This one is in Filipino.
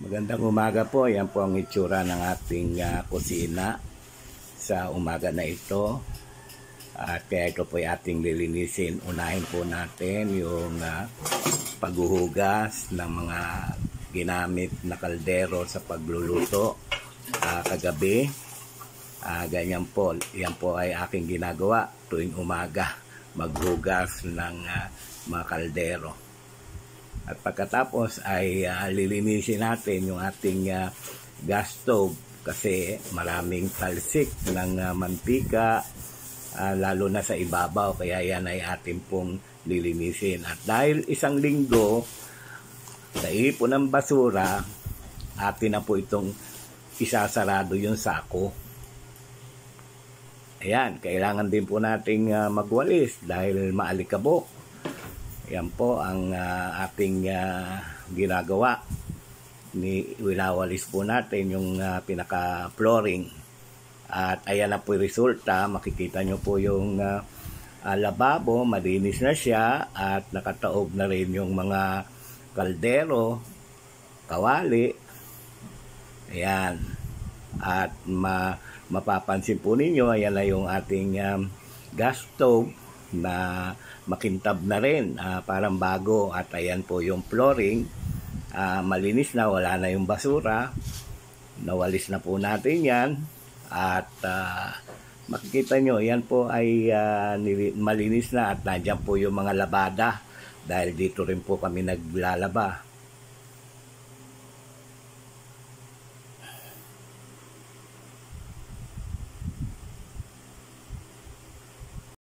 Magandang umaga po. Yan po ang itsura ng ating kusina sa umaga na ito. At kaya ito po ay ating lilinisin. Unahin po natin yung paghuhugas ng mga ginamit na kaldero sa pagluluto kagabi. Ganyan po. Yan po ay aking ginagawa tuwing umaga. Maghugas ng mga kaldero. At pagkatapos ay lilinisin natin yung ating gas stove kasi maraming talsik ng mantika lalo na sa ibabaw, kaya yan ay ating pong lilinisin. At dahil isang linggo sa ipon ng basura, atin na po itong isasarado yung sako. Ayan, kailangan din po nating magwalis dahil maalikabok. Yan po ang ating ginagawa. Winawalis po natin yung pinaka-flooring. At ayan na po yung resulta. Makikita nyo po yung lababo. Malinis na siya. At nakataob na rin yung mga kaldero, kawali. Ayan. At mapapansin po ninyo, ayan na yung ating gas stove na makintab na rin, parang bago. At ayan po yung flooring, malinis na, wala na yung basura, nawalis na po natin yan. At makikita nyo, yan po ay malinis na. At nandyan po yung mga labada dahil dito rin po kami naglalaba.